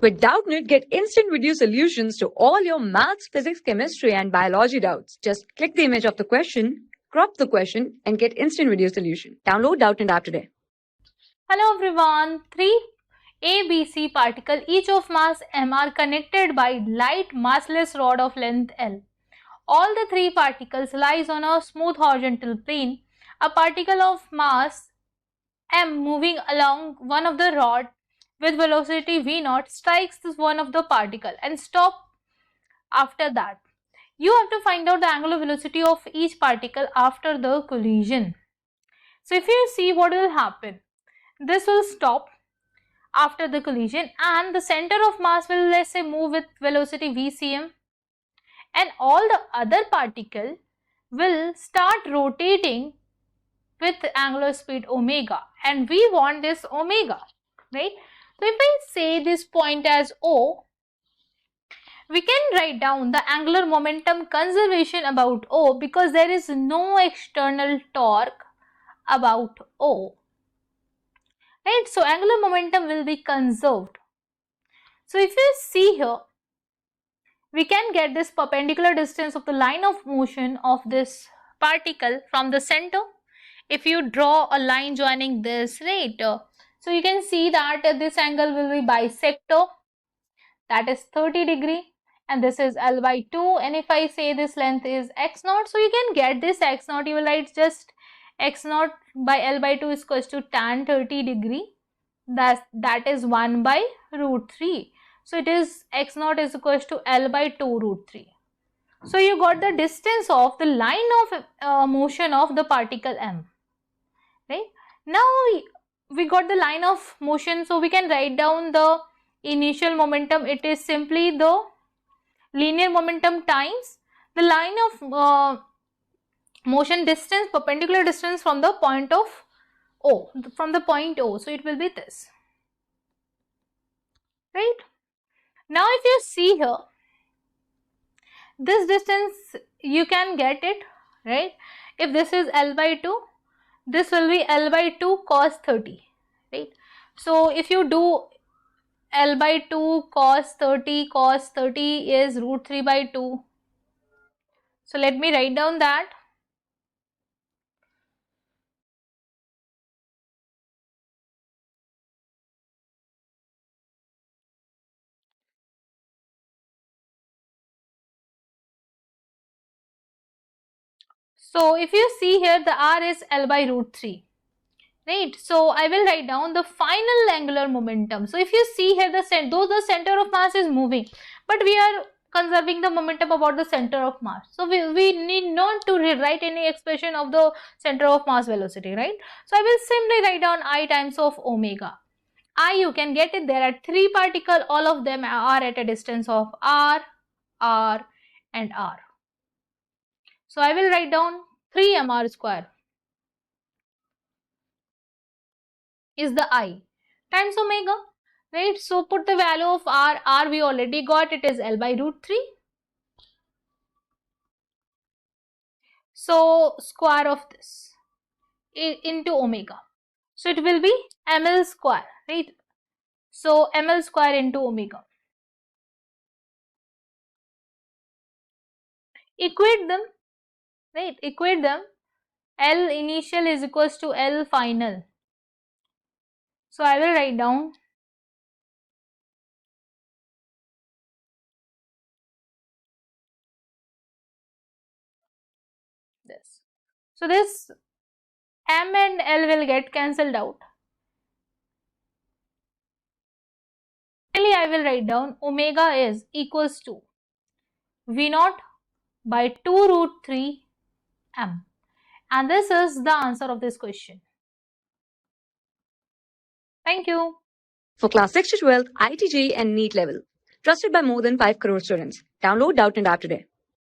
With Doubtnut, get instant video solutions to all your maths, physics, chemistry, and biology doubts. Just click the image of the question, crop the question, and get instant video solution. Download Doubtnut app today. Hello everyone. 3 ABC particle, each of mass m, are connected by light massless rod of length L. All the 3 particles lies on a smooth horizontal plane. A particle of mass m moving along one of the rod with velocity v0 strikes this one of the particle and stop after that. You have to find out the angular velocity of each particle after the collision. So if you see what will happen, this will stop after the collision and the center of mass will, let's say, move with velocity vcm, and all the other particle will start rotating with angular speed omega, and we want this omega, right? So if I say this point as O, we can write down the angular momentum conservation about O because there is no external torque about O, right? So angular momentum will be conserved. So if you see here, we can get this perpendicular distance of the line of motion of this particle from the center. If you draw a line joining this, right, so you can see that this angle will be bisector, that is 30 degree, and this is L by 2, and if I say this length is x0, so you can get this x0, you will write just x0 by L by 2 is equals to tan 30 degree, that is 1 by root 3. So it is x0 is equals to L by 2 root 3. So you got the distance of the line of motion of the particle m, right? Now we got the line of motion, so we can write down the initial momentum. It is simply the linear momentum times the line of motion distance, perpendicular distance from the point of O, from the point O. So it will be this, right? Now if you see here, this distance you can get it, right? If this is L by 2, this will be L by 2 cos 30, right? So if you do L by 2 cos 30 is root 3 by 2. So let me write down that. So if you see here, the R is L by root 3, right? So I will write down the final angular momentum. So if you see here, though the center of mass is moving, but we are conserving the momentum about the center of mass. So we need not to rewrite any expression of the center of mass velocity, right? So I will simply write down I times of omega. I, you can get it, there are 3 particles, all of them are at a distance of R, R and R. So I will write down 3 mr square is the I times omega, right? So put the value of R we already got, it is L by root 3. So square of this into omega. So it will be ml square, right? So ml square into omega. Equate them, right? Equate them. L initial is equals to L final. So I will write down this. So this M and L will get cancelled out. Finally, I will write down omega is equals to V0 by 2 root 3 M. And this is the answer of this question. Thank you. For class 6 to 12, ITG and NEET level. Trusted by more than 5 crore students. Download Doubtnut app today.